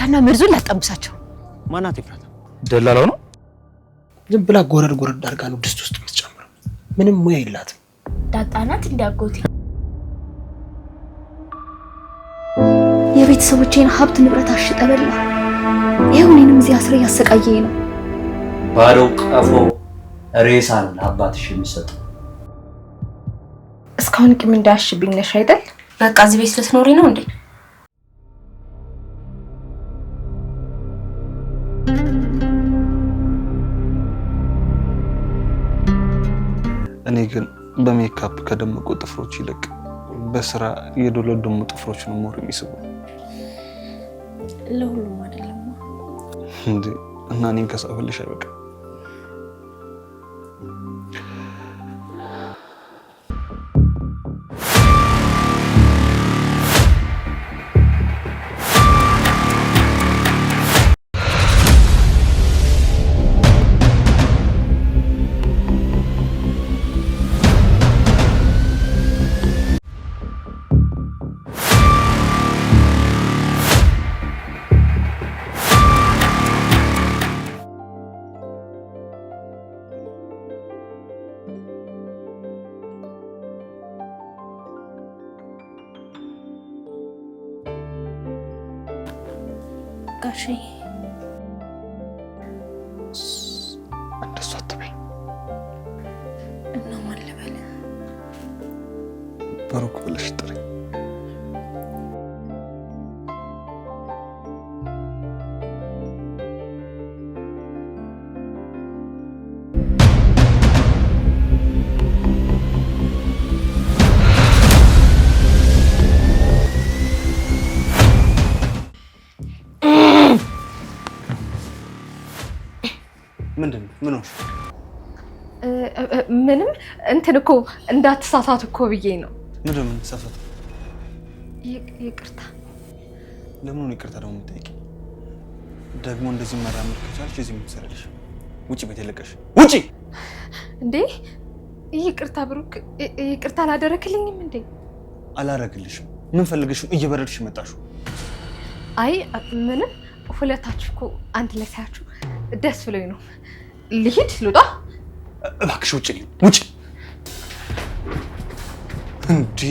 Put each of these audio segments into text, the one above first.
ልጥራና መርዙን ላጣምሳቸው። ማናት ይፍራታ? ደላላው ነው። ዝም ብላ ጎረድ አድርጋ ነው ድስት ውስጥ የምትጨምረው። ምንም ሙያ የላትም። ዳጣናት እንዲያጎቴ የቤተሰቦቼን ሀብት ንብረት አሽጠበላ። ይሄው እኔንም እዚህ አስረ ያሰቃየኝ ነው። ባዶ ቀፎ ሬሳን ለአባትሽ የሚሰጥ እስካሁን ቂም እንዳያሽብኝ ነሽ አይደል? በቃ እዚህ ቤት ልትኖሪ ነው እንዴ? እኔ ግን በሜካፕ ከደመቁ ጥፍሮች ይልቅ በስራ የዶለደሙ ጥፍሮች ነው ሞር የሚስቡ። ለሁሉም አይደለም እንዴ? እና እኔን ከሳፈልሽ አይበቃ? ጋሼ እንደሱ አትበይ። እና ማን ልበል? ብሩክ ብለሽ ጥሪ። ምን ነው? ምንም እንትን እኮ እንዳትሳሳት እኮ ብዬ ነው። ምንድን ነው የምትሳሳት? ይቅርታ። ለምን ነው ይቅርታ ደግሞ የምትጠይቂኝ? ደግሞ እንደዚህ መራመድ ከቻልሽ እዚህ ምን ትሰራለሽ? ውጪ፣ ቤት የለቀሽ ውጪ! እንዴ ይቅርታ ብሩክ፣ ይቅርታ አላደረክልኝም እንዴ? አላረግልሽም። ምን ፈልገሽ እየበረድሽ መጣሽ? አይ ምንም፣ ሁለታችሁ እኮ አንድ ላይ ሳያችሁ ደስ ብሎኝ ነው። ልሂድ ልውጣ? እባክሽ ውጪ፣ ውጪ። እንዴ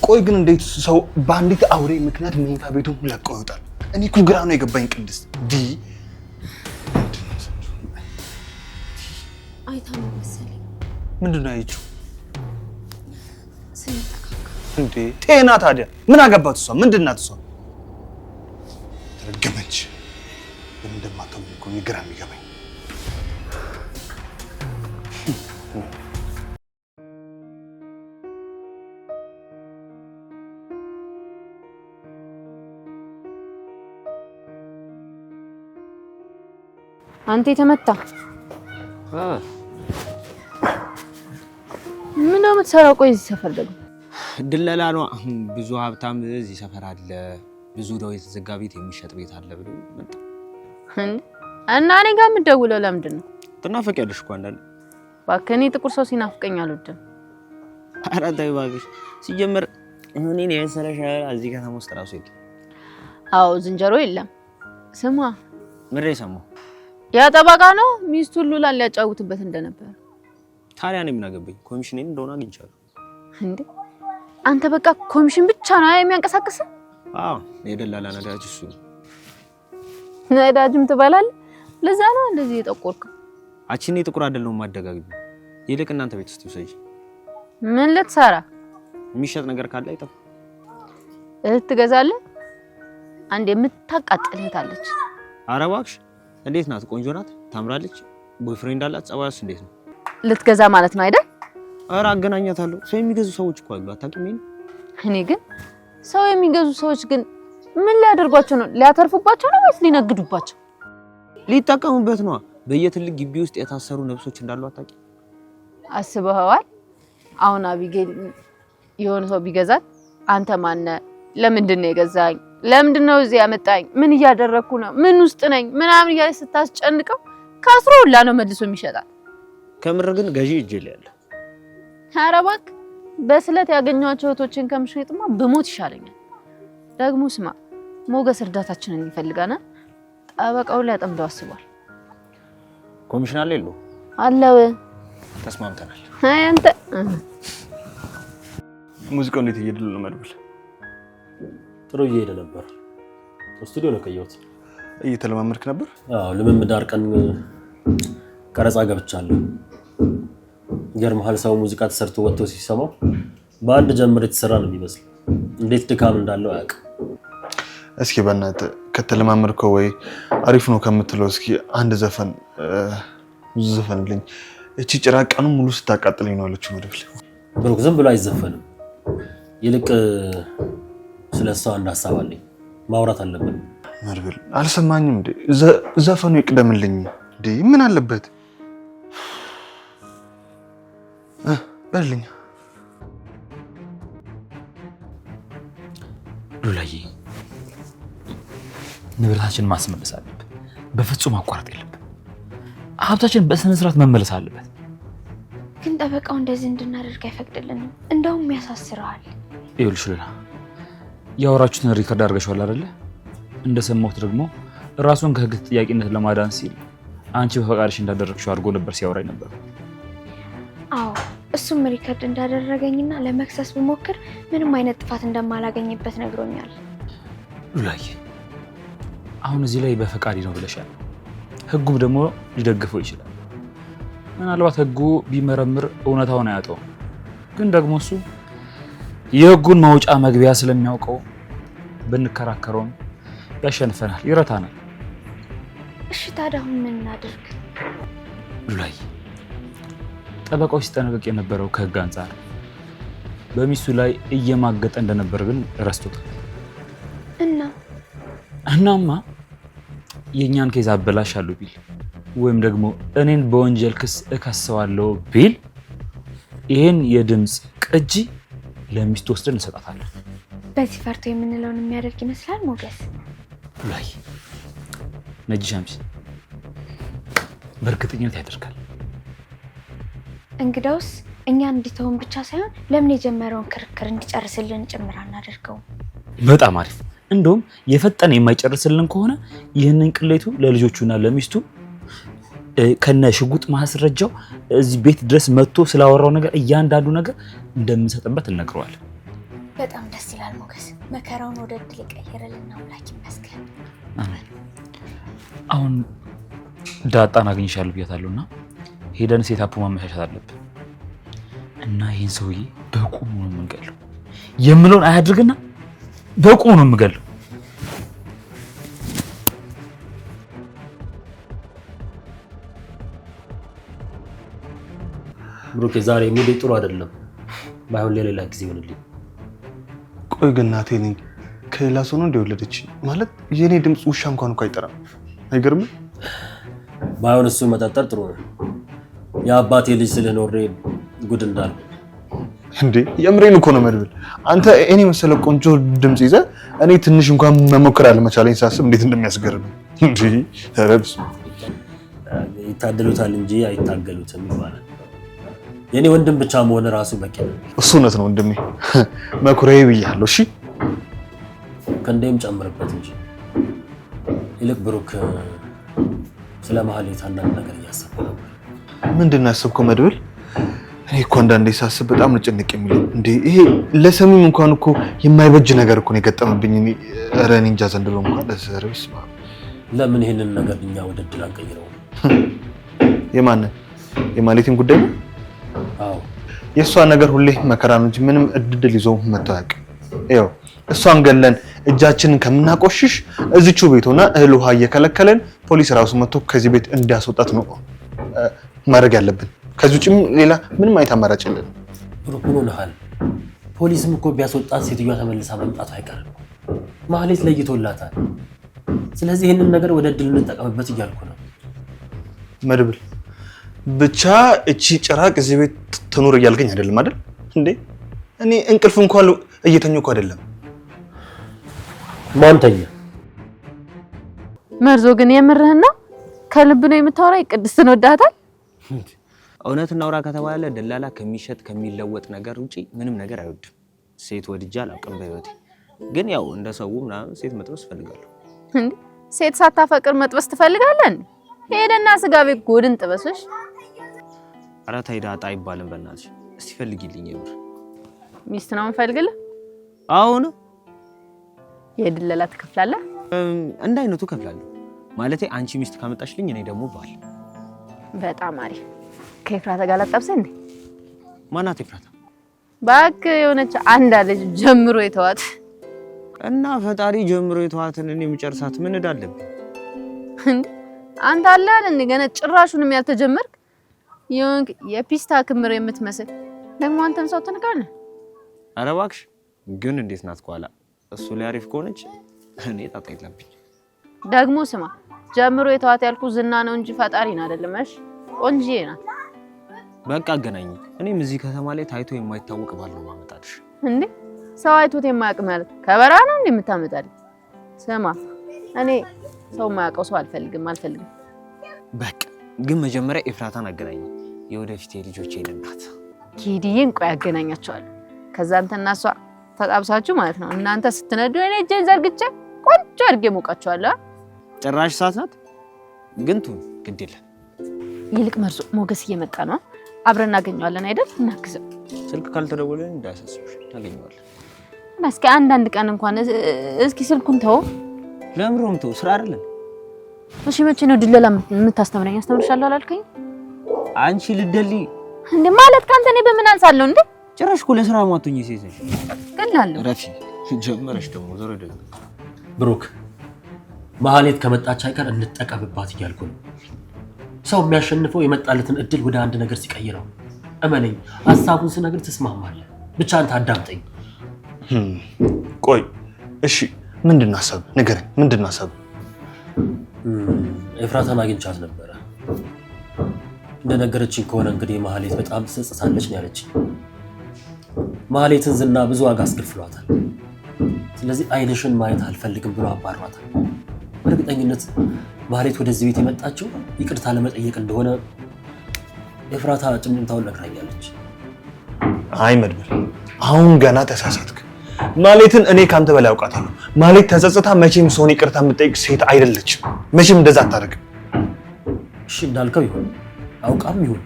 ቆይ ግን እንዴት ሰው በአንዲት አውሬ ምክንያት መኝታ ቤቱን ለቆ ይወጣል? እኔ እኮ ግራ ነው የገባኝ ቅድስት። አይታ ነው መሰለኝ። ምንድን ነው ያየችው? ስንተካካ እንዴ ጤና ታዲያ ምን አገባት እሷ? ምንድን ናት እሷ? ተረገመች። ምን እንደማታውቅ እኮ ግራ የሚገባኝ። አንተ የተመታ ምን ነው የምትሰራው? ቆይ እዚህ ሰፈር ደግሞ ድለላ ነው። ብዙ ሀብታም እዚህ ሰፈር አለ፣ ብዙ ደው የተዘጋ ቤት የሚሸጥ ቤት አለ ብሎ መጣ። እና እኔ ጋር የምትደውለው ለምንድን ነው? ትናፈቂያለሽ እኮ አንዳንዴ። እባክህ እኔ ጥቁር ሰው ሲናፍቀኝ አልወድም። ኧረ ተይ እባክሽ። ሲጀመር እኔን የመሰለሽ እዚህ ከተማ ውስጥ እራሱ የለም። አዎ ዝንጀሮ የለም። ስማ ምሬ ሰማሁ። ያ ጠበቃ ነው ሚስቱን ሉላ ሊያጫውትበት እንደነበር። ታዲያ እኔ ምን አገባኝ? ኮሚሽኔን እንደሆነ አግኝቻለሁ። እንዴ አንተ በቃ ኮሚሽን ብቻ ነው የሚያንቀሳቅስ? አዎ የደላላ ነዳጅ እሱ ነው። ነዳጅም ትበላለህ። ለዛ ነው እንደዚህ የጠቆርከው። አቺኔ ጥቁር አይደለም ማደጋግኝ። ይልቅ እናንተ ቤት ውስጥ ውሰጂ። ምን ልትሰራ? የሚሸጥ ነገር ካለ አይጠፋ። እህት ትገዛለህ? አንድ የምታቃጥል እህት አለች። ኧረ እባክሽ እንዴት ናት? ቆንጆ ናት? ታምራለች? ቦይፍሬንድ አላት? ጸባዩስ እንዴት ነው? ልትገዛ ማለት ነው አይደል? ኧረ አገናኛታለሁ። ሰው የሚገዙ ሰዎች እኮ አሉ። አታውቂም? እኔ ግን ሰው የሚገዙ ሰዎች ግን ምን ሊያደርጓቸው ነው? ሊያተርፉባቸው ነው ወይስ ሊነግዱባቸው? ሊጠቀሙበት ነው። በየትልቅ ግቢ ውስጥ የታሰሩ ነፍሶች እንዳሉ አታውቂም? አስበኸዋል? አሁን አቢጌል የሆነ ሰው ቢገዛት አንተ ማነ? ለምንድን ነው የገዛኝ? ለምንድን ነው እዚህ ያመጣኝ? ምን እያደረኩ ነው? ምን ውስጥ ነኝ? ምናምን እያለ ስታስጨንቀው ካስሮ ሁላ ነው መልሶ የሚሸጣል። ከምር ግን ገዢ እጅ ላይ ያለ። ኧረ እባክህ በስለት ያገኘኋቸው እህቶችን ከምሸጥማ ብሞት ይሻለኛል። ደግሞ ስማ ሞገስ እርዳታችንን ይፈልጋና ጠበቃው ላይ አጠምደው አስቧል። ኮሚሽን አለ የለው? አለው። ተስማምተናል። አይ አንተ ሙዚቃው እንዴት እየሄደ ነው መድብል? ጥሩ እየሄደ ነበር። ስቱዲዮ ነው ከየሁት። እየተለማመድክ ነበር? አዎ ልምምድ አርቀን ቀረጻ ገብቻለሁ። ይገርምሃል ሰው ሙዚቃ ተሰርቶ ወጥቶ ሲሰማው በአንድ ጀምር የተሰራ ነው የሚመስል። እንዴት ድካም እንዳለው አያውቅ። እስኪ በእናትህ ከተለማመድከው ወይ አሪፍ ነው ከምትለው እስኪ አንድ ዘፈን ዘፈንልኝ። እቺ ጭራቅ ቀኑን ሙሉ ስታቃጥለኝ ነው አለችው መድብል። ብሩክ ዝም ብሎ አይዘፈንም። ይልቅ ስለሷ አንድ ሀሳብ አለኝ። ማውራት አለብን። መድብል አልሰማኝም እንዴ? ዘፈኑ ይቅደምልኝ እንዴ? ምን አለበት? በልኝ ሉላዬ፣ ንብረታችንን ማስመለስ አለብን። በፍጹም አቋራጥ የለብን። ሀብታችን በስነ ስርዓት መመለስ አለበት። ግን ጠበቃው እንደዚህ እንድናደርግ አይፈቅድልንም። እንደውም ያሳስረዋል። ይኸውልሽ ሉላ፣ ያወራችሁትን ሪከርድ አድርገሽዋል አይደለ? እንደሰማሁት ደግሞ ራሱን ከህግ ተጠያቂነት ለማዳን ሲል አንቺ በፈቃድሽ እንዳደረግሽው አድርጎ ነበር ሲያወራኝ ነበር። አዎ እሱም ሪከርድ እንዳደረገኝና ለመክሰስ ብሞክር ምንም አይነት ጥፋት እንደማላገኝበት ነግሮኛል። ሉላዬ፣ አሁን እዚህ ላይ በፈቃድ ነው ብለሻል። ህጉም ደግሞ ሊደግፈው ይችላል። ምናልባት ህጉ ቢመረምር እውነታውን አያጣውም። ግን ደግሞ እሱ የህጉን መውጫ መግቢያ ስለሚያውቀው ብንከራከረውም ያሸንፈናል፣ ይረታናል። እሺ ታዲያ አሁን ምን እናድርግ? ሉላዬ፣ ጠበቃው ሲጠነቀቅ የነበረው ከህግ አንጻር በሚስቱ ላይ እየማገጠ እንደነበር ግን ረስቶታል። እናማ የኛን ኬዝ አበላሻለሁ ቢል ወይም ደግሞ እኔን በወንጀል ክስ እከሰዋለሁ ቢል ይሄን የድምጽ ቅጂ ለሚስቱ ወስደን እንሰጣታለን። በዚህ ፈርቶ የምንለውን የሚያደርግ ይመስላል ሞገስ። ሉላዬ፣ ነጂ ሻምሲ በእርግጠኝነት ያደርጋል። እንግዳውስ እኛ እንዲተውን ብቻ ሳይሆን ለምን የጀመረውን ክርክር እንዲጨርስልን ጭምር አናደርገውም? በጣም አሪፍ። እንደውም የፈጠነ የማይጨርስልን ከሆነ ይህንን ቅሌቱ ለልጆቹና ለሚስቱ ከነ ሽጉጥ ማስረጃው እዚህ ቤት ድረስ መጥቶ ስላወራው ነገር እያንዳንዱ ነገር እንደምንሰጥበት እንነግረዋለን። በጣም ደስ ይላል ሞገስ። መከራውን ወደ ድል ቀይረልን አምላክ ይመስገን። አሜን። አሁን ዳጣን አግኝሻለሁ ብያታለሁና ሄደን ሴታፑ ማመቻቸት አለብን እና ይህን ሰውዬ በቁሙ ነው የምንገለው። የምለውን አያድርግና በቁሙ ነው የምገለው። ብሩክ ዛሬ ሙዴ ጥሩ አይደለም። ባይሆን ሌላ ጊዜ ይሆንልኝ። ቆይ ግን እናቴ ነኝ ከሌላ ሰው ነው እንደወለደች ማለት የኔ ድምጽ ውሻ እንኳን እኮ አይጠራም። አይገርምም? ባይሆን እሱ መጠጠር ጥሩ ነው። የአባቴ ልጅ ስለህ ኖሬ ጉድ እንዳለ እንዴ። የምሬን እኮ ነው መድብል። አንተ እኔ መሰለ ቆንጆ ድምጽ ይዘህ እኔ ትንሽ እንኳን መሞከር አለመቻለኝ ሳስብ እንዴት እንደሚያስገርም እንዴ። ተረብስ ይታደሉታል እንጂ አይታገሉትም ይባላል። የኔ ወንድም ብቻ መሆን ራሱ በቂ ነው። እሱ እውነት ነው ወንድሜ፣ መኩሪያዬ ብያለሁ። እሺ ከእንዴም ጨምርበት እንጂ። ይልቅ ብሩክ ስለ ማህሌት አንዳንድ ነገር እያሰብኩ ነበር። ምንድን ነው ያሰብከው መድብል? እኔ እኮ አንዳንዴ ሳስብ በጣም ነው ጭንቅ የሚለኝ። እንዴ ይሄ ለሰሚም እንኳን እኮ የማይበጅ ነገር እኮ ነው የገጠመብኝ። ኧረ እኔ እንጃ ዘንድሮ እንኳን ለሰርቪስ ለምን ይሄንን ነገር እኛ ወደ ድል አንቀይረው? የማንን የማህሌትን ጉዳይ ነው? አዎ የእሷ ነገር ሁሌ መከራ ነው እንጂ ምንም እድል ይዞ መጥቶ አያውቅም። ይኸው እሷን ገለን እጃችንን ከምናቆሽሽ እዚቹ ቤት ሆና እህል ውሃ እየከለከለን ፖሊስ ራሱ መጥቶ ከዚህ ቤት እንዲያስወጣት ነው ማድረግ ያለብን። ከዚህ ውጭ ሌላ ምንም አይነት አማራጭ የለንም። ብሩክ ምን ሆነሃል? ፖሊስም እኮ ቢያስወጣት ሴትዮዋ ተመልሳ መምጣቱ አይቀርም። ማህሌት ለይቶላታል። ስለዚህ ይህንን ነገር ወደ እድል እንጠቀምበት እያልኩ ነው መድብል። ብቻ እቺ ጭራቅ እዚህ ቤት ትኑር እያልከኝ አይደለም አይደል እንዴ? እኔ እንቅልፍ እንኳን እየተኛሁ እኮ አይደለም። ማን ተኛ? መርዞ ግን የምርህና ከልብ ነው የምታወራኝ? ቅድስትን ወዳታል? እውነት እናውራ ከተባለ ደላላ ከሚሸጥ ከሚለወጥ ነገር ውጪ ምንም ነገር አይወድም። ሴት ወድጄ አላውቅም በህይወቴ። ግን ያው እንደ ሰው ምናምን ሴት መጥበስ ፈልጋለሁ። እንዴ ሴት ሳታፈቅር መጥበስ ትፈልጋለህ? ሄደና ስጋ ቤት ጎድን ጥበስሽ። ኧረ ተይ ዳጣ አይባልም በእናትሽ። እስቲ ፈልጊልኝ የምር። ሚስት ነው የምፈልግልህ? አሁን የድለላ ትከፍላለህ? እንደ አይነቱ ከፍላለሁ። ማለቴ አንቺ ሚስት ካመጣሽልኝ እኔ ደግሞ ባል። በጣም አሪፍ። ከኤፍራታ ጋር ላጣብሰህ እንዴ? ማናት ኤፍራታ? እባክህ የሆነች አንድ አለች ጀምሮ የተዋት እና ፈጣሪ ጀምሮ የተዋትን እኔ የምጨርሳት ምን እዳለብኝ እንዴ? አንተ አላል እንዴ ገና ጭራሹንም ያልተጀመርክ የሆንክ የፒስታ ክምር የምትመስል ደግሞ አንተም ሰው ትንቃለህ። ኧረ እባክሽ ግን እንዴት ናት ኋላ እሱ ላይ አሪፍ ከሆነች እኔ ጣጣ የለብኝ። ደግሞ ስማ ጀምሮ የተዋት ያልኩ ዝና ነው እንጂ ፈጣሪን አይደለም። እሺ ቆንጂዬ ናት። በቃ አገናኝ። እኔም እዚህ ከተማ ላይ ታይቶ የማይታወቅ ባል ነው ማመጣልሽ። እንዴ ሰው አይቶት የማያውቅ ማለት ከበራ ነው እንዴ የምታመጣልኝ? ስማ እኔ ሰው የማያውቀው ሰው አልፈልግም። በቃ ግን መጀመሪያ ኤፍራታን አገናኝ። የወደፊት የልጆቼ እናት ኪዲዬን ቆይ አገናኛቸዋለሁ። ከዛ አንተና እሷ ተጣብሳችሁ ማለት ነው። እናንተ ስትነዱ እኔ እጄን ዘርግቼ ቆንጆ አድርጌ ሞቃቸዋለሁ። ጭራሽ ሰዓት ናት ግን ቱ ግድ የለም። ይልቅ መርዞ ሞገስ እየመጣ ነው። አብረን እናገኘዋለን አይደል? እናግዘው። ስልክ ካልተደወለን እንዳያሳስብሽ እናገኘዋለን። እስኪ አንዳንድ ቀን እንኳን እስኪ ስልኩን ተው። ለምሮም ተው ስራ አይደለም። እሺ መቼ ነው ድለላ የምታስተምረኝ? አስተምርሻለሁ አላልከኝ? አንቺ ልደሊ እንዴ ማለት ካንተ እኔ በምን አንሳለሁ እንዴ? ጭራሽ እኮ ለስራ ማቱኝ ሴት ነሽ። ቀላለሁ ረፊ ጀመረሽ ደግሞ ዘረደ። ብሩክ ማህሌት ከመጣች አይቀር እንጠቀምባት እያልኩ ነው። ሰው የሚያሸንፈው የመጣለትን እድል ወደ አንድ ነገር ሲቀይረው። እመነኝ ሐሳቡን ስነግር ትስማማለህ። ብቻ አንተ አዳምጠኝ። ቆይ እሺ ምንድን ነው ሐሳብ? ንገረኝ። ምንድን ነው ሐሳብ? ኤፍራታን አግኝቻት ነበረ። እንደነገረችኝ ከሆነ እንግዲህ ማህሌት በጣም ትጸጸታለች ነው ያለችኝ። ማህሌትን ዝና ብዙ ዋጋ አስከፍሏታል። ስለዚህ አይንሽን ማየት አልፈልግም ብሎ አባሯታል። በእርግጠኝነት ማህሌት ወደዚህ ቤት የመጣችው ይቅርታ ለመጠየቅ እንደሆነ ኤፍራታ ጭምጭምታውን ነግራኛለች። አይ መድብል አሁን ገና ተሳሳትክ። ማህሌትን እኔ ካንተ በላይ አውቃታለሁ። ማህሌት ተጸጽታ መቼም ሰውን ይቅርታ የምትጠይቅ ሴት አይደለችም። መቼም እንደዛ አታደርግም። እሺ እንዳልከው ይሁን፣ አውቃም ይሁን፣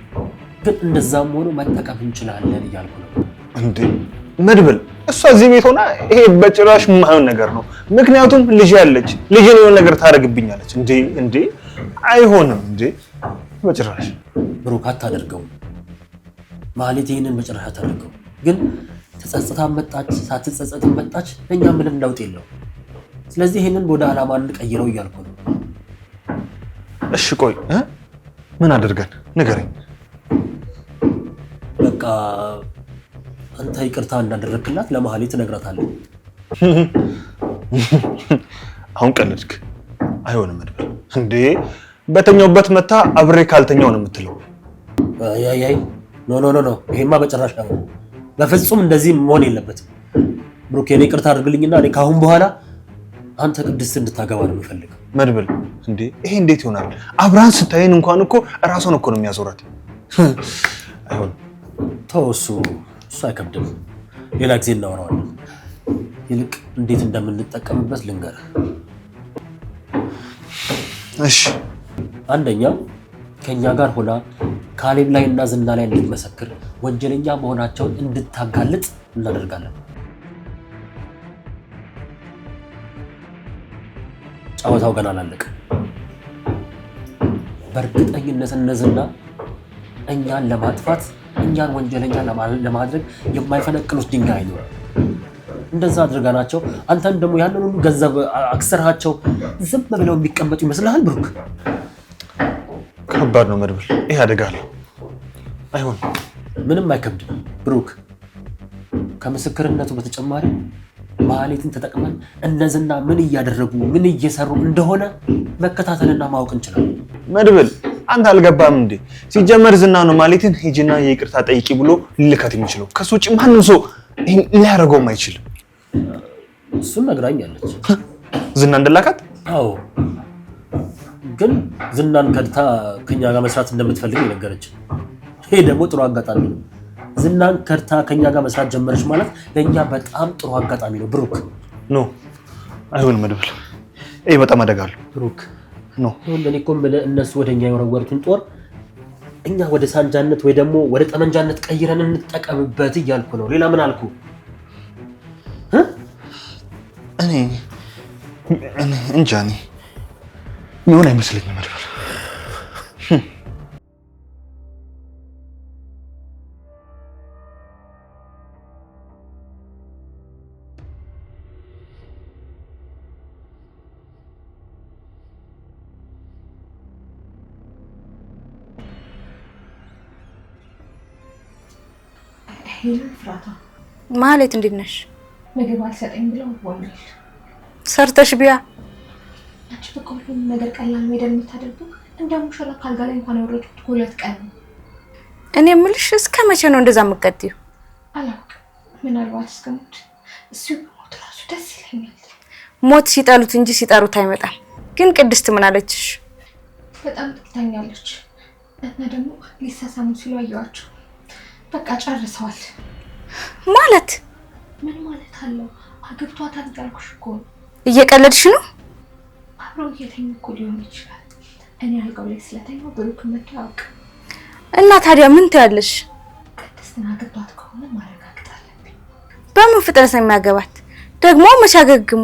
ግን እንደዛም ሆኖ መጠቀም እንችላለን እያልኩ ነው። እንዴ መድብል እሷ እዚህ ቤት ሆና ይሄ በጭራሽ የማይሆን ነገር ነው። ምክንያቱም ልጅ ያለች ልጅን የሆነ ነገር ታደርግብኛለች። እንዴ አይሆንም። እንዴ በጭራሽ ብሩክ አታደርገው። ማህሌት ይሄንን በጭራሽ አታደርገው። ግን ተጸጽታ መጣች ሳትጸጸት መጣች ለኛ ምንም ለውጥ የለው። ስለዚህ ይሄንን ወደ ዓላማ እንቀይረው እያልኩ ነው። እሺ ቆይ ምን አድርገን ንገረኝ። በቃ አንተ ይቅርታ እንዳደረክላት ለማህሌት ትነግራታለህ። አሁን ቀለድክ። አይሆንም መድብል። እንዴ በተኛውበት መታ አብሬ ካልተኛው ነው የምትለው? አይ ኖ ይሄማ በጭራሽ ነው። በፍጹም እንደዚህ መሆን የለበትም። ብሩክ የኔ ይቅርታ አድርግልኝና እኔ ካሁን በኋላ አንተ ቅድስት እንድታገባ ነው የምፈልገው። መድብል እንዴ ይሄ እንዴት ይሆናል? አብርሃን ስታይን እንኳን እኮ እራሷን እኮ ነው የሚያዞራት። አይሆንም። ተው እሱ አይከብድም። ሌላ ጊዜ እናወራዋለን። ይልቅ እንዴት እንደምንጠቀምበት ልንገርህ። እሺ አንደኛ ከኛ ጋር ሆና ካሌብ ላይ እና ዝና ላይ እንድትመሰክር ወንጀለኛ መሆናቸውን እንድታጋልጥ እናደርጋለን። ጫወታው ገና አላለቀም። በእርግጠኝነት እነ ዝና እኛን ለማጥፋት እኛን ወንጀለኛ ለማድረግ የማይፈነቅሉት ድንጋይ አይኖርም። እንደዛ አድርገናቸው አንተን ደግሞ ያንን ሁሉ ገንዘብ አክስራቸው ዝም ብለው የሚቀመጡ ይመስልሃል ብሩክ? ከባድ ነው መድብል። ይሄ አደጋለሁ። አይሆንም። ምንም አይከብድም ብሩክ። ከምስክርነቱ በተጨማሪ ማህሌትን ተጠቅመን እነዝና ምን እያደረጉ ምን እየሰሩ እንደሆነ መከታተልና ማወቅ እንችላለን። መድብል አንተ አልገባም እንዴ? ሲጀመር ዝና ነው ማህሌትን ሂጂና የይቅርታ ጠይቂ ብሎ ሊልካት የሚችለው። ከሱ ውጭ ማንም ሰው ይሄን ሊያደርገውም አይችልም። እሱን ነግራኛለች። ዝና እንደላካት? አዎ፣ ግን ዝናን ከድታ ከኛ ጋር መስራት እንደምትፈልግ ነገረች። ይሄ ደግሞ ጥሩ አጋጣሚ ነው። ዝናን ከድታ ከኛ ጋር መስራት ጀመረች ማለት ለኛ በጣም ጥሩ አጋጣሚ ነው ብሩክ። ኖ አይሆንም መድብል፣ ይሄ በጣም አደጋለሁ። ብሩክ ኖ ለኔ እኮ እነሱ ወደኛ የወረወሩትን ጦር እኛ ወደ ሳንጃነት ወይ ደግሞ ወደ ጠመንጃነት ቀይረን እንጠቀምበት እያልኩ ነው። ሌላ ምን አልኩ? እኔ እንጃ የሚሆን አይመስለኝም መድብል። ፍራታ ማለት እንዴት ነሽ? ምግብ አልሰጠኝ ብለው ወንጀል ሰርተሽ ቢያ አንቺ በቃ ሁሉም ነገር ቀላል ነው የምታደርጊው። እንደ ሙሽራ ካልጋ ላይ እንኳን ያወረድኩት 2 ቀን ነው። እኔ የምልሽ እስከ መቼ ነው እንደዛ የምትቀጥይው? አላውቅም፣ ምናልባት እስከሞት እሱ ሞት ራሱ ደስ ይለኛል። ሞት ሲጠሉት እንጂ ሲጠሩት አይመጣም። ግን ቅድስት ምን አለችሽ? በጣም ትታኛለች እና ደግሞ ሊሳሳሙ ሲሉ አየኋቸው። በቃ ጨርሰዋል ማለት ምን ማለት አለው? አግብቷታል እያልኩሽ እኮ ነው። እየቀለድሽ ነው? አብረው እየተኙ እኮ ሊሆን ይችላል። እኔ አልጋው ላይ ስለተኛው ብሩክ መጥቶ አያውቅም። እና ታዲያ ምን ትያለሽ? ቅድስትን አግብቷት ከሆነ ማረጋገጥ አለብኝ። በምን ፍጥነት ነው የሚያገባት? ደግሞ መቼ አገግሙ?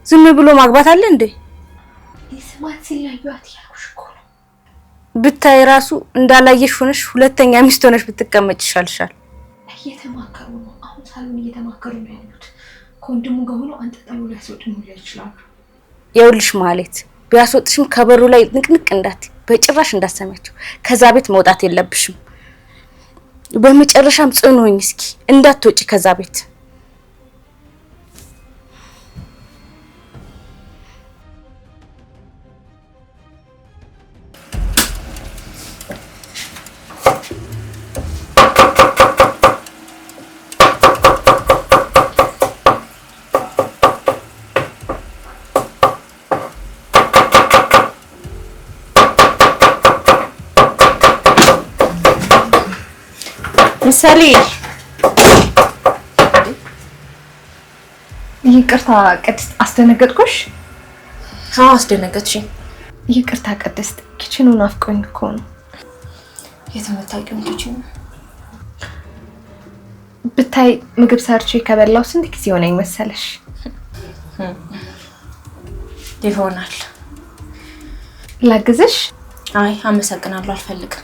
ዝም ብሎ ማግባት አለ እንዴ? ይስማት ሲለያዩት እያልኩሽ እኮ ነው። ብታይ ራሱ እንዳላየሽ ሆነሽ ሁለተኛ ሚስት ሆነሽ ብትቀመጭ ይሻልሻል። እየተማከሩ ነው። አሁን ሳሎን እየተማከሩ ነው ያሉት። ከወንድሙ ጋር ሆኖ አንጠልጥሎ ሊያስወጡን ይችላሉ። ይኸውልሽ ማለት ቢያስወጥሽም ከበሩ ላይ ንቅንቅ እንዳትይ፣ በጭራሽ እንዳሰማቸው። ከዛ ቤት መውጣት የለብሽም። በመጨረሻም ጽኑ ሆኝ እስኪ እንዳትወጪ ከዛ ቤት። ምሳሌ ይቅርታ ቅድስት፣ አስደነገጥኩሽ? አዎ አስደነገጥሽኝ። ይቅርታ ቅድስት፣ ኪችኑ ናፍቆኝ እኮ ነው። የተመታቂው ኪችኑ ብታይ ምግብ ሰርቼ ከበላው ስንት ጊዜ ሆነኝ መሰለሽ? ይሆናል። ላግዝሽ? አይ አመሰግናለሁ፣ አልፈልግም።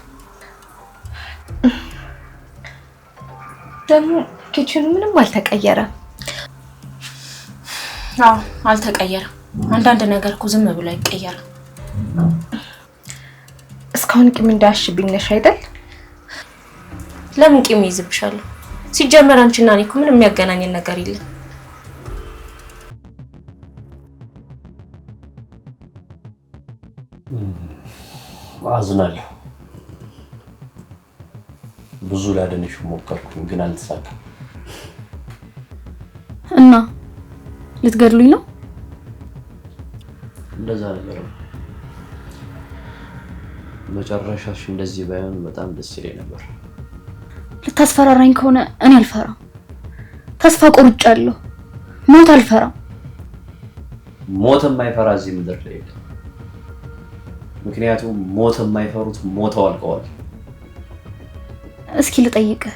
ደግሞ ኪችኑ ምንም አልተቀየረም። አዎ አልተቀየረም። አንዳንድ ነገር እኮ ዝም ብሎ አይቀየርም። እስካሁን ቂም እንዳያሽብኝ ነሽ አይደል? ለምን ቂም ይዝብሻለሁ? ሲጀመር አንቺና እኔ እኮ ምንም የሚያገናኘን ነገር የለም። አዝናለሁ። ብዙ ላደንሽ ሞከርኩኝ ግን አልተሳካም። እና ልትገድሉኝ ነው? እንደዛ ነገር ነው። መጨረሻሽ እንደዚህ ባይሆን በጣም ደስ ይለኝ ነበር። ልታስፈራራኝ ከሆነ እኔ አልፈራም። ተስፋ ቆርጫለሁ። ሞት አልፈራም። ሞት የማይፈራ እዚህ ምድር ላይ የለም። ምክንያቱም ሞት የማይፈሩት ሞተው አልቀዋል። እስኪ ልጠይቅህ፣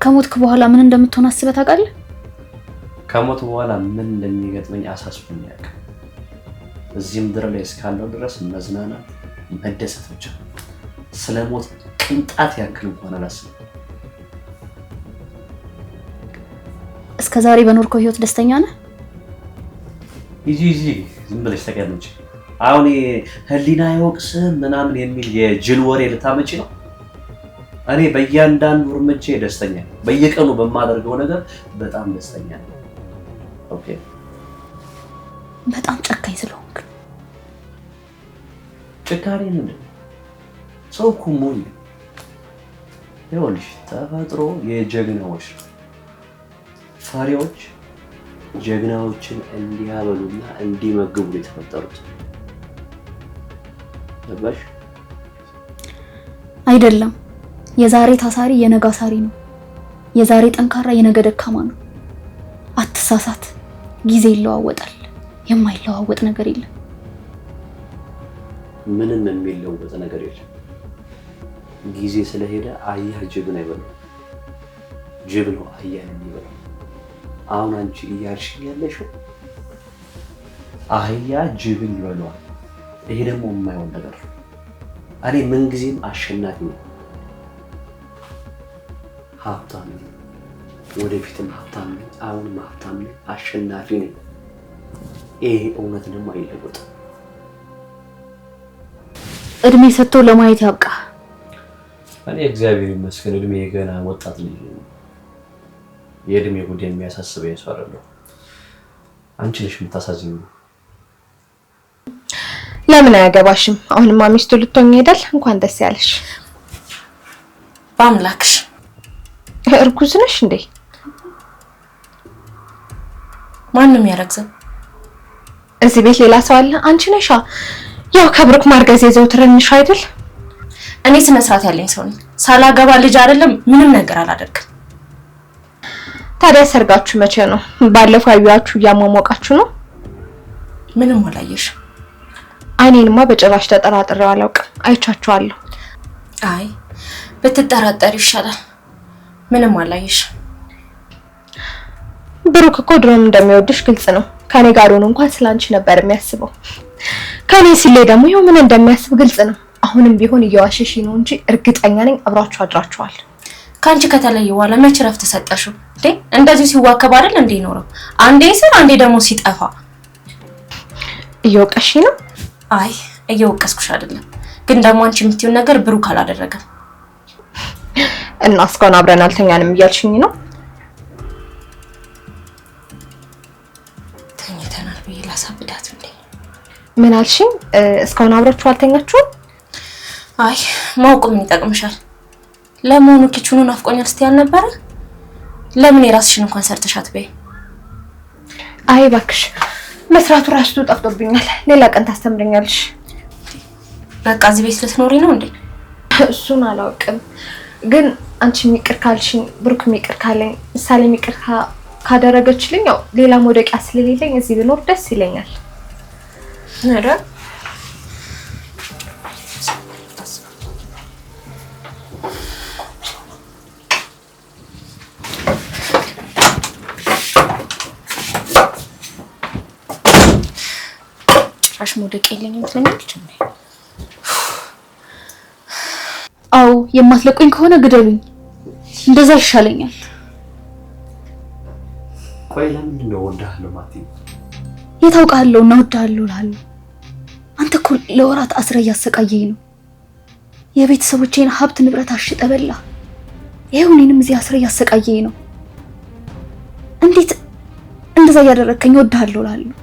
ከሞትክ በኋላ ምን እንደምትሆን አስበህ ታውቃለህ? ከሞት በኋላ ምን እንደሚገጥመኝ አሳስቦኝ አያውቅም። እዚህ ምድር ላይ እስካለው ድረስ መዝናናት፣ መደሰት ብቻ። ስለ ሞት ቅንጣት ያክል እንኳን አላስብም። እስከ ዛሬ በኖርከው ህይወት ደስተኛ ነህ? ይዚ ዝም ብለሽ ተቀመጪ። አሁን ህሊና አይወቅስም ምናምን የሚል የጅል ወሬ ልታመጪ ነው? እኔ በእያንዳንዱ እርምጃ ደስተኛ ነኝ። በየቀኑ በማደርገው ነገር በጣም ደስተኛ ነኝ። ኦኬ። በጣም ጨካኝ ስለሆንክ። ጭካኔ ምንድን ነው? ሰው እኮ ሞኝ ነው። ይኸውልሽ ተፈጥሮ የጀግናዎች ፈሪዎች ጀግናዎችን እንዲያበሉና እንዲመግቡ የተፈጠሩት። ገባሽ? አይደለም። የዛሬ ታሳሪ የነገ አሳሪ ነው። የዛሬ ጠንካራ የነገ ደካማ ነው። አትሳሳት። ጊዜ ይለዋወጣል፣ የማይለዋወጥ ነገር የለም። ምንም የሚለወጥ ነገር የለም። ጊዜ ስለሄደ አህያ ጅብን አይበላም፣ ጅብ ነው አህያን የሚበላው። አሁን አንቺ እያልሽኝ ያለሽው አህያ ጅብን ይበላዋል። ይሄ ደግሞ የማይሆን ነገር ነው። እኔ ምንጊዜም አሸናፊ ነው። ሀብታም ነኝ፣ ወደፊትም ሀብታም ነኝ፣ አሁንም ሀብታም ነኝ፣ አሸናፊ ነኝ። ይሄ እውነት ደግሞ አይለወጥም። እድሜ ሰጥቶ ለማየት ያብቃ። እኔ እግዚአብሔር ይመስገን እድሜ ገና ወጣት ልጅ ነኝ። የእድሜ ጉዳይ የሚያሳስበኝ ሰው አይደለሁ። አንቺ ነሽ የምታሳዝኝ። ለምን አያገባሽም? አሁንማ ሚስቱ ልትሆኚ ሄዳል። እንኳን ደስ ያለሽ። በአምላክሽ እርጉዝ ነሽ እንዴ? ማንም ያረግዘው? እዚህ ቤት ሌላ ሰው አለ? አንቺ ነሻ? ያው ከብሩክ ማርገዝ የዘውትርንሽ አይደል? እኔ ስነ ስርዓት ያለኝ ሰው ነኝ። ሳላገባ ልጅ አይደለም ምንም ነገር አላደርግም። ታዲያ ሰርጋችሁ መቼ ነው? ባለፈው ያዩአችሁ እያሟሟቃችሁ ነው? ምንም አላየሽ? እኔንማ በጭራሽ ተጠራጥሬው አላውቅም። አይቻችኋለሁ። አይ ብትጠራጠሪ ይሻላል። ምንም አላየሽ። ብሩክ እኮ ድሮም እንደሚወድሽ ግልጽ ነው። ከኔ ጋር ሆኖ እንኳን ስላንቺ ነበር የሚያስበው። ከኔ ሲለይ ደግሞ ይኸው ምን እንደሚያስብ ግልጽ ነው። አሁንም ቢሆን እየዋሸሽ ነው እንጂ እርግጠኛ ነኝ አብራችሁ አድራችኋል። ካንቺ ከተለየ በኋላ መች ረፍት ሰጠሽው እንዴ? እንደዚህ ሲዋከብ አይደል እንዴ ኖረው? አንዴ ስር አንዴ ደግሞ ሲጠፋ እየወቀሽ ነው? አይ እየወቀስኩሽ አይደለም፣ ግን ደግሞ አንቺ የምትይው ነገር ብሩክ አላደረገም። እና እስካሁን አብረን አልተኛንም እያልሽኝ ነው? ተኝተናል ብዬ ላሳብዳት እንዴ? ምን አልሽኝ? እስካሁን አብራችሁ አልተኛችሁም? አይ ማውቁ ምን ይጠቅምሻል? ለመሆኑ ኪችኑን አፍቆኛል ስትይ አልነበረ? ለምን የራስሽን እንኳን ሰርተሻት በይ? አይ እባክሽ መስራቱ ራሱ ጠፍቶብኛል። ሌላ ቀን ታስተምረኛለሽ። በቃ እዚህ ቤት ልትኖሪ ነው እንዴ? እሱን አላውቅም፣ ግን አንቺ የሚቅር ካልሽኝ ብሩክ የሚቅር ካለኝ ምሳሌ የሚቅር ካደረገችልኝ ያው ሌላ መውደቂያ ስለሌለኝ እዚህ ብኖር ደስ ይለኛል። ኧረ ጭራሽ መውደቅ የለኝም ትለኛለች እንዴ? አው የማትለቁኝ ከሆነ ግደሉኝ፣ እንደዛ ይሻለኛል። ቆይ ለምንድን ነው እወድሃለሁ ማለቴ? የታውቃለሁ እና እወድሃለሁ እልሃለሁ። አንተ እኮ ለወራት አስረ እያሰቃየኝ ነው። የቤተሰቦቼን ሀብት ንብረት አሽጠህ በላ። ይሄው እኔንም እዚህ አስረ እያሰቃየኝ ነው። እንዴት እንደዛ እያደረከኝ እወድሃለሁ እልሃለሁ።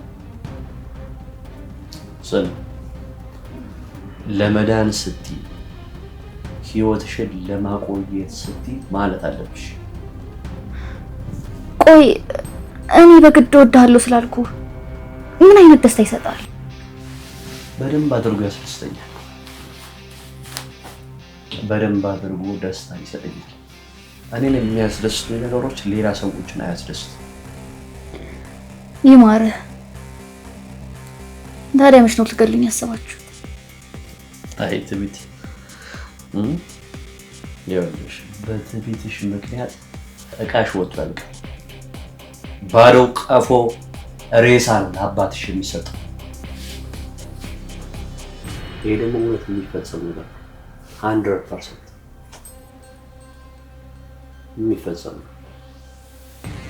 ለመዳን ስትይ ህይወትሽን ለማቆየት ስትይ ማለት አለብሽ። ቆይ እኔ በግድ እወድሃለሁ ስላልኩ ምን አይነት ደስታ ይሰጣል? በደንብ አድርጎ ያስደስተኛል። በደንብ አድርጎ ደስታ ይሰጠኛል። እኔን የሚያስደስቱ ነገሮች ሌላ ሰዎችን አያስደስቱ። ይማርህ። ታዲያ መች ነው ልትገሉኝ ያሰባችሁት? አይ ትቢት ይኸውልሽ፣ በትቢትሽ ምክንያት እቃሽ ወጥቷል። ባዶ ቀፎ ሬሳን አባትሽ የሚሰጠው ይሄ ደግሞ እውነት የሚፈጸም ነገር 100% የሚፈጸም ነው።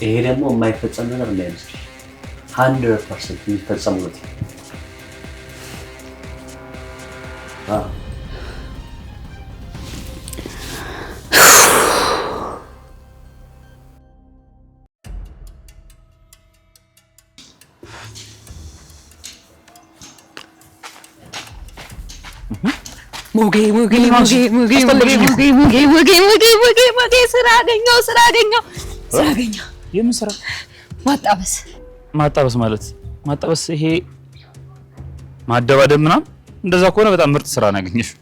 ይሄ ደግሞ የማይፈጸም ነገር እንዳይመስልሽ 100% የሚፈጸም ነው። ሙጌ ስራ አገኘሁ። የምን ስራ? ማጣበስ ማለት ማጣበስ፣ ይሄ ማደባደብ ምናምን እንደዛ ከሆነ በጣም ምርጥ ስራ ነው ያገኘሽው።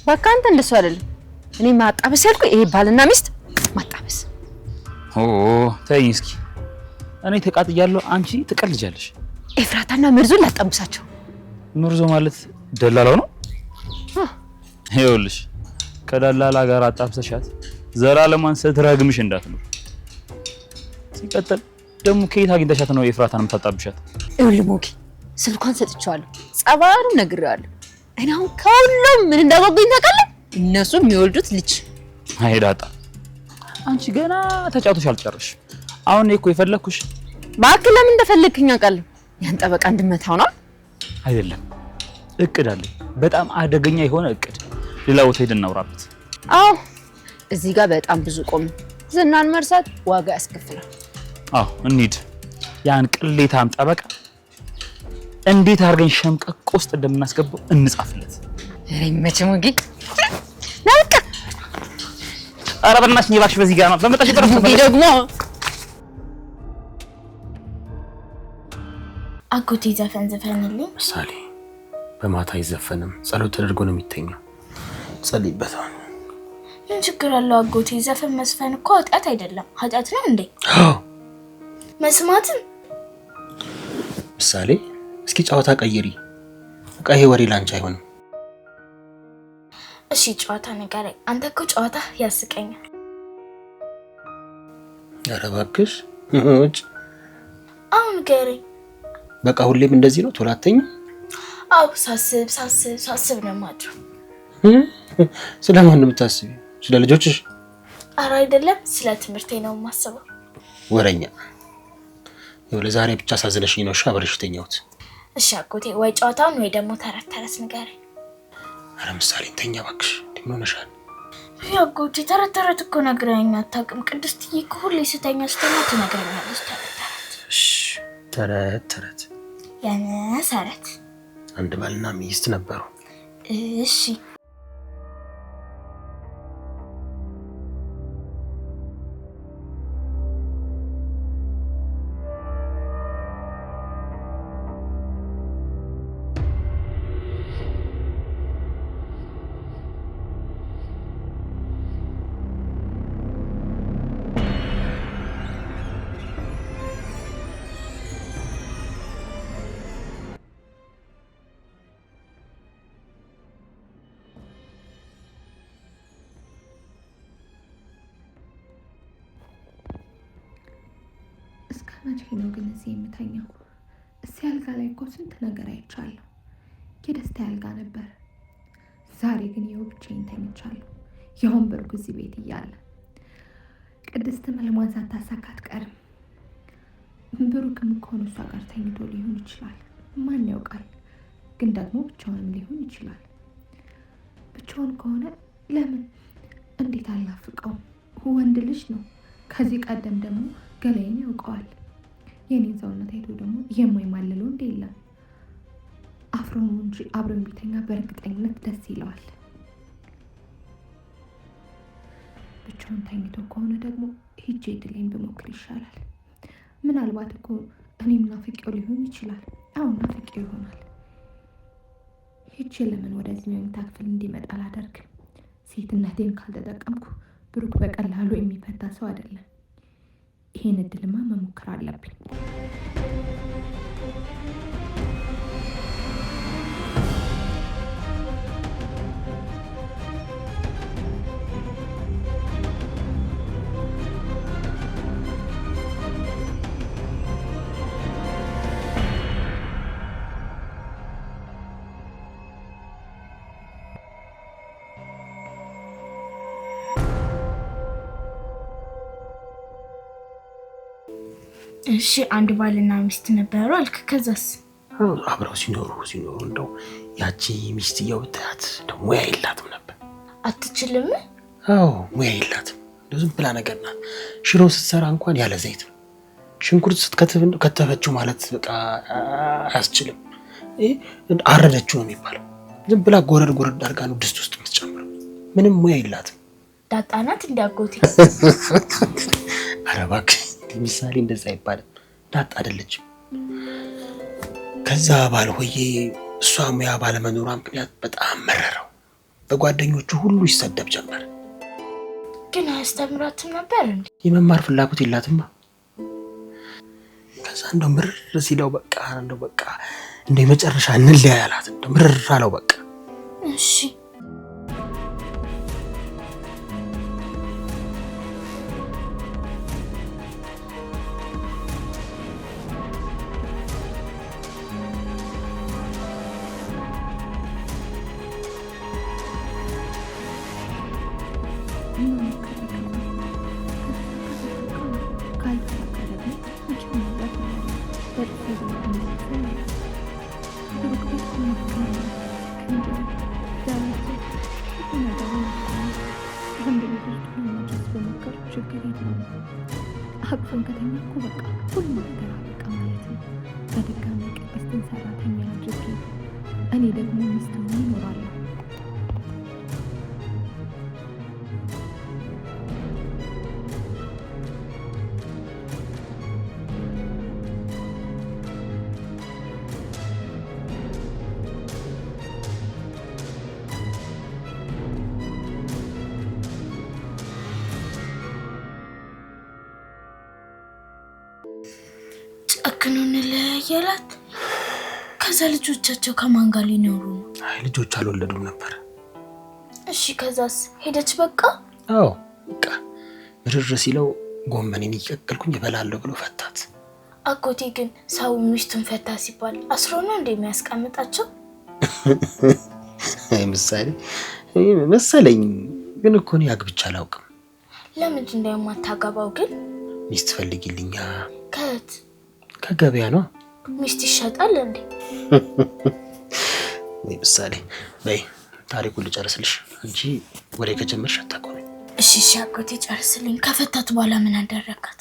በቃ አንተ እንደሱ አይደለም። እኔ ማጣበስ ያልኩ ይሄ ባልና ሚስት ማጣበስ። ኦ ተይኝ እስኪ። እኔ ተቃጥያለሁ፣ አንቺ ትቀልጃለሽ። ኤፍራታና ምርዙን ላጣብሳቸው። ምርዞ ማለት ደላላው ነው። ይኸውልሽ ከደላላ ጋር አጣብሰሻት ዘላለማን ስትረግምሽ እንዳትኖር። ሲቀጥል ደግሞ ከየት አግኝተሻት ነው ኤፍራታን የምታጣብሻት? ይኸውልህ ሞኪ ስልኳን ሰጥቼዋለሁ፣ ጸባዩንም ነግሬዋለሁ። እኔ አሁን ከሁሉም ምን እንዳጓጉኝ ታውቃለህ? እነሱ የሚወልዱት ልጅ። አይ ዳጣ አንቺ ገና ተጫውተሽ አልጨረስሽ። አሁን እኔ እኮ የፈለኩሽ እባክህ ለምን እንደፈለግክኝ አውቃለሁ። ያን ጠበቃ እንድመታው ነው አይደለም። እቅድ አለኝ፣ በጣም አደገኛ የሆነ እቅድ። ሌላ ቦታ ሄደን እናውራበት። አዎ እዚህ ጋር በጣም ብዙ ቆም። ዝናን መርሳት ዋጋ ያስከፍላል። አዎ እንሂድ። ያን ቅሌታም ጠበቃ እንዴት አድርገን ሸምቀቆ ውስጥ እንደምናስገባው እንጻፍለት። እኔ መቼም ወጊ ናውቃ ኧረ በእናትሽ እባክሽ በዚህ ጋር ነው በመጣሽ ጥረት ነው ደግሞ አጎቴ ዘፈንልኝ። ምሳሌ በማታ አይዘፈንም፣ ጸሎት ተደርጎ ነው የሚተኛው። ጸልይበታል። ምን ችግር አለው አጎቴ? ዘፈን መስፈን እኮ ኃጢአት አይደለም። ኃጢአት ነው እንዴ? መስማትም። ምሳሌ እስኪ ጨዋታ ቀይሪ። በቃ ይሄ ወሬ ላንቺ አይሆንም። እሺ ጨዋታ ንገረኝ። አንተ እኮ ጨዋታ ያስቀኛል። ኧረ እባክሽ አሁን ንገረኝ። በቃ ሁሌም እንደዚህ ነው? ቶሎ አትተኝም? አዎ ሳስብ ነው የማድረው። ስለማን ነው የምታስቢው? ስለ ልጆችሽ? ኧረ አይደለም፣ ስለ ትምህርቴ ነው የማስበው። ወረኛ። ይኸው ለዛሬ ብቻ ሳዝነሽኝ ነው አብሬሽ የተኛሁት። እሺ አጎቴ ወይ ጨዋታውን ወይ ደግሞ ተረት ንገረኝ። ኧረ ምሳሌ ተኛ እባክሽ። ምን ሆነሻል? አጎቴ ተረት እኮ ነግረኸኝ አታውቅም። ቅድስትዬ እኮ ሁሌ ስተኛ ትነግረኛለች ተረት። እሺ ተረት የመሰረት አንድ ባልና ሚስት ነበሩ። እሺ መቼ ነው ግን እዚህ የምተኛው? እዚህ አልጋ ላይ እኮ ስንት ነገር አይቻለሁ። የደስታ አልጋ ነበር። ዛሬ ግን ይኸው ብቻዬን ተኝቻለሁ። ያውን በርጉ እዚህ ቤት እያለ ቅድስትም ህልሟን ሳታሳካ አትቀርም። ብሩክም እኮ እሷ ጋር ተኝቶ ሊሆን ይችላል፣ ማን ያውቃል? ግን ደግሞ ብቻውንም ሊሆን ይችላል። ብቻውን ከሆነ ለምን እንዴት አላፍቀውም? ወንድ ልጅ ነው። ከዚህ ቀደም ደግሞ ገላዬን ያውቀዋል። የኔን ሰውነት አይቶ ደግሞ የማይማልለው እንደ የለም። አፍሮ ነው እንጂ አብረን ቢተኛ በእርግጠኝነት ደስ ይለዋል። ብቻውን ተኝቶ ከሆነ ደግሞ ሂጄ ድሌን ብሞክር ይሻላል። ምናልባት እኮ እኔም ናፍቄው ሊሆን ይችላል። አሁን ናፍቄው ይሆናል። ሂጄ ለምን ወደዚህ መኝታ ክፍል እንዲመጣ አላደርግም? ሴትነቴን ካልተጠቀምኩ ብሩክ በቀላሉ የሚፈታ ሰው አይደለም። ይሄን እድልማ መሞከር አለብኝ። እሺ አንድ ባልና ሚስት ነበሩ አልክ። ከዛስ? አብረው ሲኖሩ እንደው ያቺ ሚስትየው ብታያት ደግሞ ሙያ የላትም ነበር። አትችልም? አዎ ሙያ የላትም። ዝም ብላ ነገር ናት። ሽሮ ስትሰራ እንኳን ያለ ዘይት ነው። ሽንኩርት ከተፈችው ማለት በቃ አያስችልም። አረደችው ነው የሚባለው። ዝም ብላ ጎረድ አድርጋ ነው ድስት ውስጥ የምትጨምረው። ምንም ሙያ የላትም። ዳጣ ናት እንዲያጎቴ። ኧረ እባክህ ምሳሌ እንደዛ አይባልም። ዳጣ አይደለችም። ከዛ ባልሆዬ እሷ ሙያ ባለመኖሯ ምክንያት በጣም መረረው። በጓደኞቹ ሁሉ ይሰደብ ጀመር። ግን አያስተምራትም ነበር እንዴ? የመማር ፍላጎት የላትማ። ከዛ እንደው ምርር ሲለው በቃ እንደው የመጨረሻ እንለያይ አላት። እንደው ምርር አለው በቃ። እሺ አቅፈን ከተኛ እኮ በቃ ሁሉ ነገር አበቃ ማለት ነው። በድጋሚ ቅድስትን ሰራተኛ አድርጌ እኔ ደግሞ ሚስት ሆኜ እኖራለሁ። ጨክኑን ለያያላት። ከዛ ልጆቻቸው ከማን ጋር ሊኖሩ ነው? አይ ልጆች አልወለዱም ነበር። እሺ ከዛስ ሄደች በቃ? አዎ በቃ ምርር ሲለው ጎመኔን እየቀቀልኩኝ እበላለሁ ብሎ ፈታት። አጎቴ ግን ሰው ሚስቱን ፈታ ሲባል አስሮ ነው እንደሚያስቀምጣቸው? አይ መሰለኝ ግን እኮ ነው አግብቻ አላውቅም። ለምንድን እንደማታገባው ግን? ሚስት ፈልጊልኛ። ከት ከገበያ ነው። ሚስት ይሸጣል እንዴ? ምሳሌ በይ ታሪኩን ልጨርስልሽ እንጂ ወሬ ከጀመርሽ አታቆሚ። እሺ አጎቴ ጨርስልኝ። ከፈታት በኋላ ምን አደረጋት?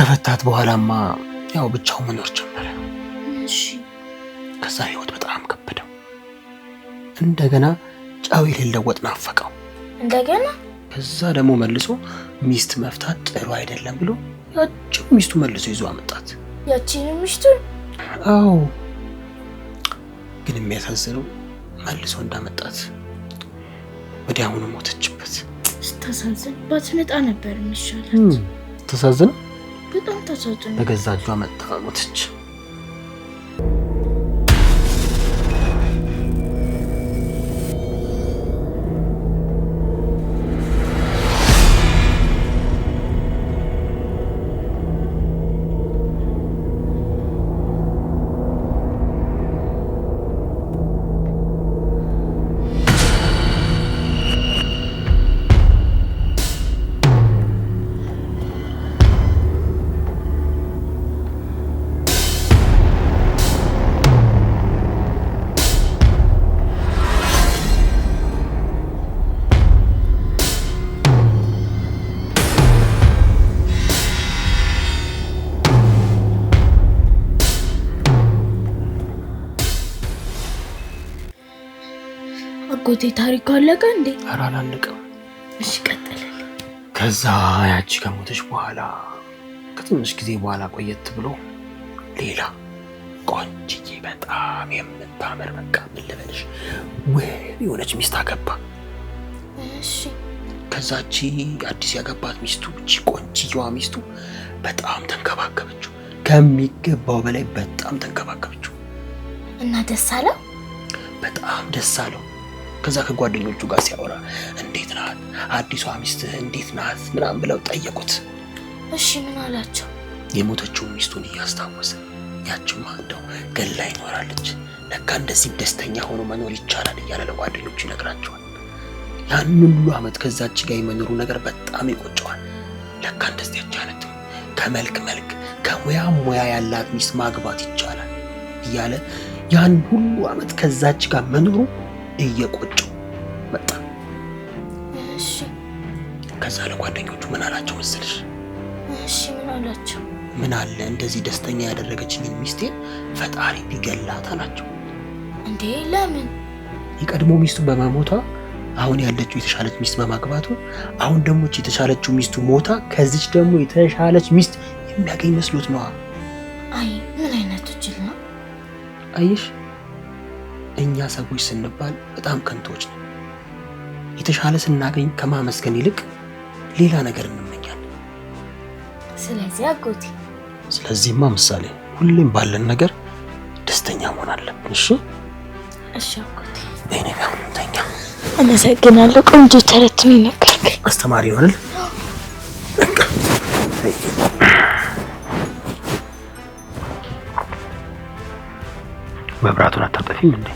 ከፈታት በኋላማ ያው ብቻው መኖር ጀመረ። እሺ ከዛ ህይወት በጣም ከበደው። እንደገና ጫው የሌለው ወጥ ናፈቀው። እንደገና ከዛ ደግሞ መልሶ ሚስት መፍታት ጥሩ አይደለም ብሎ ያቺው ሚስቱ መልሶ ይዞ አመጣት። ያቺን ሚስቱን? አዎ ግን የሚያሳዝነው መልሶ እንዳመጣት ወዲያውኑ ሞተችበት። ስታሳዝን ባትመጣ ነበር የሚሻላት። ተሳዝነ በጣም ተሳዝነ። በገዛ እጇ መጣ ሞተች። አጎቴ ታሪኩ አለቀ እንዴ? ኧረ አላለቀም። እሺ ቀጥልልኝ። ከዛ ያቺ ከሞተች በኋላ ከትንሽ ጊዜ በኋላ ቆየት ብሎ ሌላ ቆንጅዬ በጣም የምታምር በቃ ምን ልበልሽ ውብ የሆነች ሚስት አገባ። እሺ ከዛቺ አዲስ ያገባት ሚስቱ እቺ ቆንጅዬዋ ሚስቱ በጣም ተንከባከበችው፣ ከሚገባው በላይ በጣም ተንከባከበችው እና ደስ አለው። በጣም ደስ አለው። ከዛ ከጓደኞቹ ጋር ሲያወራ እንዴት ናት አዲሷ ሚስትህ እንዴት ናት ምናምን ብለው ጠየቁት። እሺ ምን አላቸው? የሞተችውን ሚስቱን እያስታወሰ ያችማ እንደው ገላ ይኖራለች ለካ እንደዚህ ደስተኛ ሆኖ መኖር ይቻላል እያለ ለጓደኞቹ ይነግራቸዋል። ያንን ሁሉ ዓመት ከዛች ጋር የመኖሩ ነገር በጣም ይቆጨዋል። ለካ እንደዚህ አይነትም ከመልክ መልክ ሙያ ያላት ሚስት ማግባት ይቻላል እያለ ያን ሁሉ አመት ከዛች ጋር መኖሩ እየቆጨው መጣ። እሺ ከዛ ለጓደኞቹ ምን አላቸው መሰለሽ? እሺ ምን አላቸው? ምን አለ እንደዚህ ደስተኛ ያደረገችኝን ሚስቴን ፈጣሪ ቢገላት አላቸው። እንዴ ለምን? የቀድሞ ሚስቱ በመሞቷ አሁን ያለችው የተሻለች ሚስት በማግባቱ አሁን ደግሞ የተሻለችው ሚስቱ ሞታ ከዚች ደግሞ የተሻለች ሚስት የሚያገኝ መስሎት ነው። አይ ምን አይነቱ ጅል ነው? አይሽ እኛ ሰዎች ስንባል በጣም ከንቶች ነን። የተሻለ ስናገኝ ከማመስገን ይልቅ ሌላ ነገር እንመኛለን። ስለዚህ አጎቴ ስለዚህማ ምሳሌ ሁሌም ባለን ነገር ደስተኛ መሆን አለብን። እሺ እሺ አጎቴ በእኔ ጋር ተኛ። አመሰግናለሁ። ቆንጆ ተረት ነው ነገርከኝ። አስተማሪ ይሆናል። መብራቱን አታጠፊም እንዴ?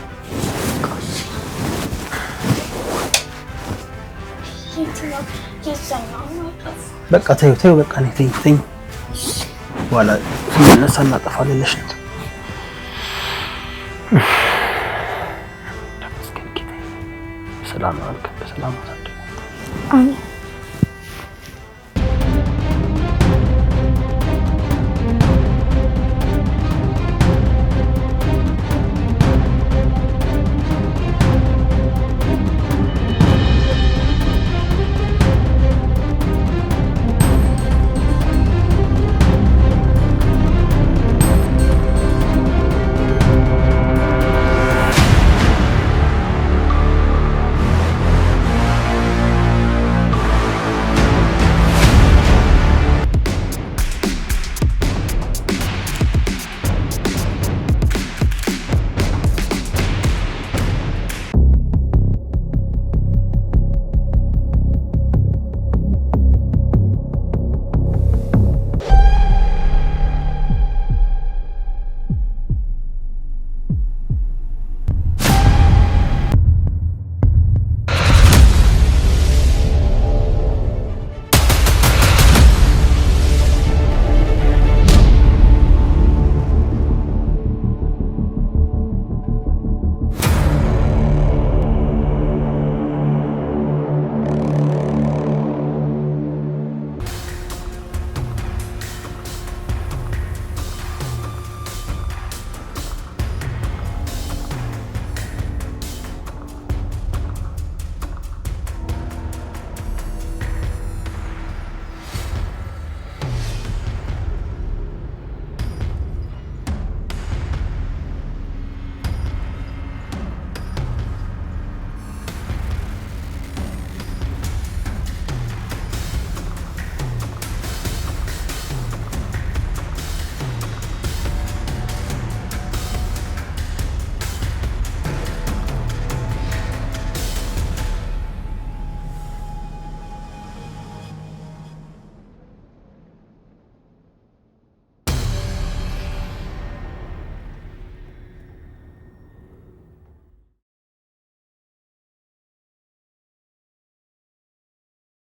በቃ ተይው በቃ ነው ተይው። በኋላ ስንነሳ እናጠፋለን። ሰላም አልከ በሰላም አሳድር።